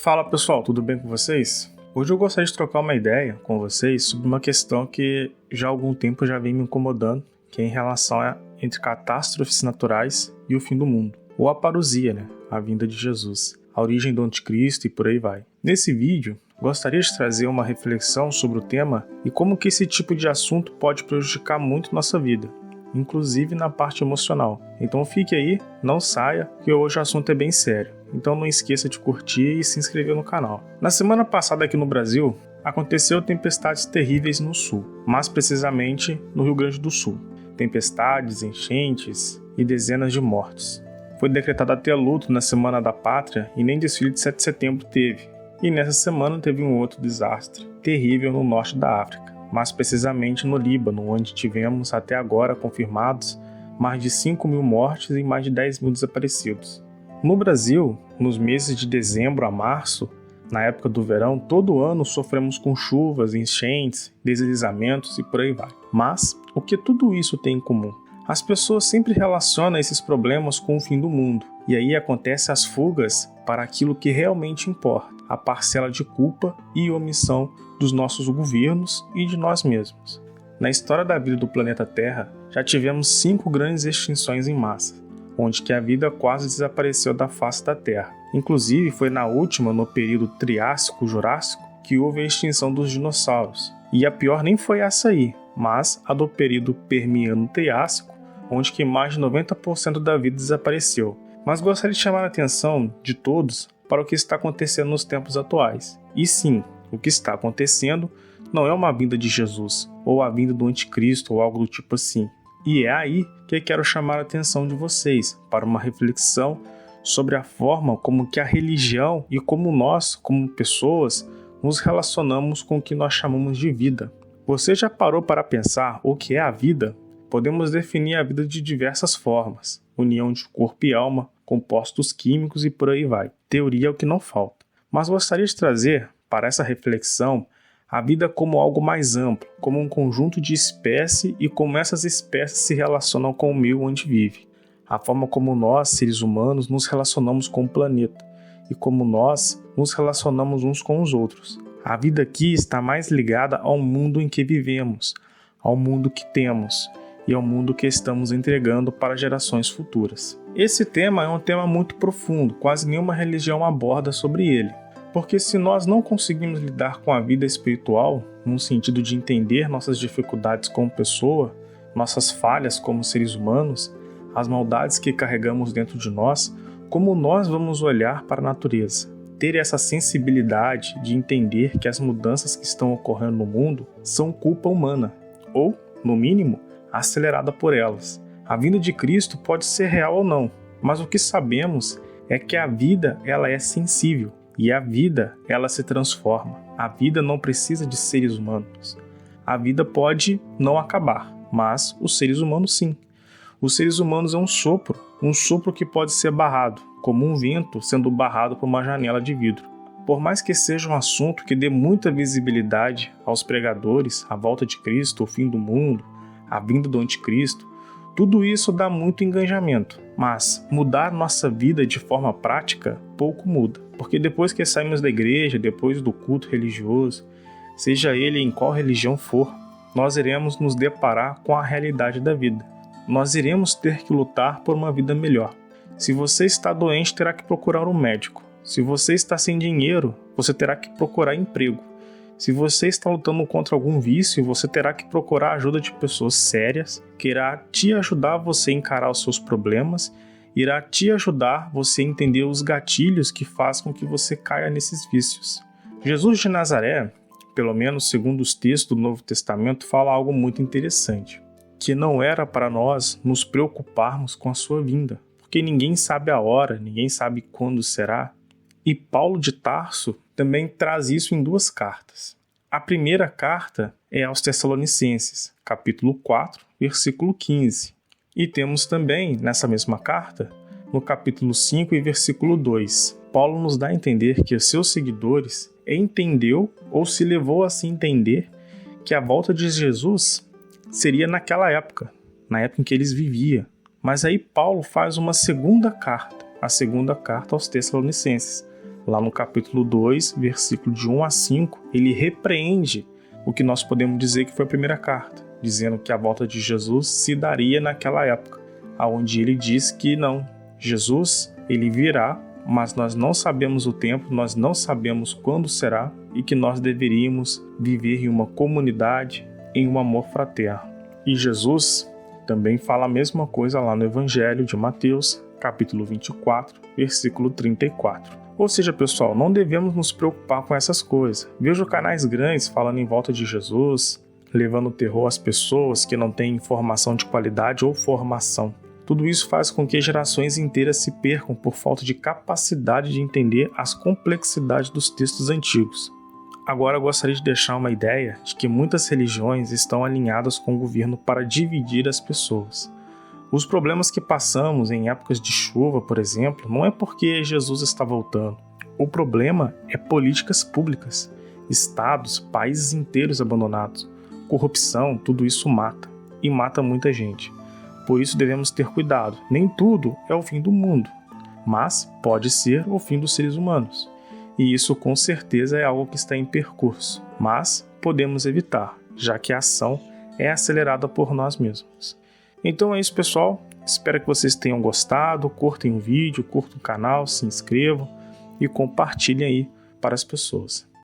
Fala pessoal, tudo bem com vocês? Hoje eu gostaria de trocar uma ideia com vocês sobre uma questão que já há algum tempo já vem me incomodando, que é em relação entre catástrofes naturais e o fim do mundo, ou a parousia, a vinda de Jesus, a origem do anticristo e por aí vai. Nesse vídeo, gostaria de trazer uma reflexão sobre o tema e como que esse tipo de assunto pode prejudicar muito nossa vida, inclusive na parte emocional. Então fique aí, não saia, que hoje o assunto é bem sério. Então não esqueça de curtir e se inscrever no canal. Na semana passada aqui no Brasil, aconteceu tempestades terríveis no sul, mais precisamente no Rio Grande do Sul. Tempestades, enchentes e dezenas de mortes. Foi decretado até luto na Semana da Pátria e nem desfile de 7 de setembro teve. E nessa semana teve um outro desastre terrível no norte da África, mais precisamente no Líbano, onde tivemos até agora confirmados mais de 5.000 mortes e mais de 10.000 desaparecidos. No Brasil, nos meses de dezembro a março, na época do verão, todo ano sofremos com chuvas, enchentes, deslizamentos e por aí vai. Mas, o que tudo isso tem em comum? As pessoas sempre relacionam esses problemas com o fim do mundo, e aí acontecem as fugas para aquilo que realmente importa, a parcela de culpa e omissão dos nossos governos e de nós mesmos. Na história da vida do planeta Terra, já tivemos 5 grandes extinções em massa, onde que a vida quase desapareceu da face da Terra. Inclusive, foi na última, no período Triássico-Jurássico, que houve a extinção dos dinossauros. E a pior nem foi essa aí, mas a do período Permiano-Triássico, onde que mais de 90% da vida desapareceu. Mas gostaria de chamar a atenção de todos para o que está acontecendo nos tempos atuais. E sim, o que está acontecendo não é uma vinda de Jesus, ou a vinda do anticristo, ou algo do tipo assim. E é aí que eu quero chamar a atenção de vocês para uma reflexão sobre a forma como que a religião e como nós, como pessoas, nos relacionamos com o que nós chamamos de vida. Você já parou para pensar o que é a vida? Podemos definir a vida de diversas formas. União de corpo e alma, compostos químicos e por aí vai. Teoria é o que não falta. Mas gostaria de trazer para essa reflexão a vida como algo mais amplo, como um conjunto de espécies e como essas espécies se relacionam com o meio onde vive. A forma como nós, seres humanos, nos relacionamos com o planeta e como nós nos relacionamos uns com os outros. A vida aqui está mais ligada ao mundo em que vivemos, ao mundo que temos e ao mundo que estamos entregando para gerações futuras. Esse tema é um tema muito profundo, quase nenhuma religião aborda sobre ele. Porque se nós não conseguimos lidar com a vida espiritual, no sentido de entender nossas dificuldades como pessoa, nossas falhas como seres humanos, as maldades que carregamos dentro de nós, como nós vamos olhar para a natureza? Ter essa sensibilidade de entender que as mudanças que estão ocorrendo no mundo são culpa humana, ou, no mínimo, acelerada por elas. A vinda de Cristo pode ser real ou não, mas o que sabemos é que a vida ela é sensível. E a vida, ela se transforma. A vida não precisa de seres humanos. A vida pode não acabar, mas os seres humanos sim. Os seres humanos é um sopro que pode ser barrado, como um vento sendo barrado por uma janela de vidro. Por mais que seja um assunto que dê muita visibilidade aos pregadores, a volta de Cristo, o fim do mundo, a vinda do anticristo, tudo isso dá muito engajamento, mas mudar nossa vida de forma prática pouco muda. Porque depois que saímos da igreja, depois do culto religioso, seja ele em qual religião for, nós iremos nos deparar com a realidade da vida. Nós iremos ter que lutar por uma vida melhor. Se você está doente, terá que procurar um médico. Se você está sem dinheiro, você terá que procurar emprego. Se você está lutando contra algum vício, você terá que procurar a ajuda de pessoas sérias, que irá te ajudar você a encarar os seus problemas, irá te ajudar você a entender os gatilhos que fazem com que você caia nesses vícios. Jesus de Nazaré, pelo menos segundo os textos do Novo Testamento, fala algo muito interessante, que não era para nós nos preocuparmos com a sua vinda, porque ninguém sabe a hora, ninguém sabe quando será. E Paulo de Tarso também traz isso em 2 cartas. A primeira carta é aos Tessalonicenses, capítulo 4, versículo 15. E temos também, nessa mesma carta, no capítulo 5 e versículo 2, Paulo nos dá a entender que os seus seguidores entendeu ou se levou a se entender que a volta de Jesus seria naquela época, na época em que eles viviam. Mas aí Paulo faz uma segunda carta, a segunda carta aos Tessalonicenses, Lá no capítulo 2, versículo de 1 a 5, ele repreende o que nós podemos dizer que foi a primeira carta, dizendo que a volta de Jesus se daria naquela época, onde ele diz que não, Jesus, ele virá, mas nós não sabemos o tempo, nós não sabemos quando será e que nós deveríamos viver em uma comunidade, em um amor fraterno. E Jesus também fala a mesma coisa lá no Evangelho de Mateus, capítulo 24, versículo 34. Ou seja, pessoal, não devemos nos preocupar com essas coisas. Vejo canais grandes falando em volta de Jesus, levando terror às pessoas que não têm informação de qualidade ou formação. Tudo isso faz com que gerações inteiras se percam por falta de capacidade de entender as complexidades dos textos antigos. Agora eu gostaria de deixar uma ideia de que muitas religiões estão alinhadas com o governo para dividir as pessoas. Os problemas que passamos em épocas de chuva, por exemplo, não é porque Jesus está voltando. O problema é políticas públicas, estados, países inteiros abandonados. Corrupção, tudo isso mata, e mata muita gente. Por isso devemos ter cuidado. Nem tudo é o fim do mundo, mas pode ser o fim dos seres humanos. E isso com certeza é algo que está em percurso, mas podemos evitar, já que a ação é acelerada por nós mesmos. Então é isso, pessoal. Espero que vocês tenham gostado. Curtem o vídeo, curtam o canal, se inscrevam e compartilhem aí para as pessoas.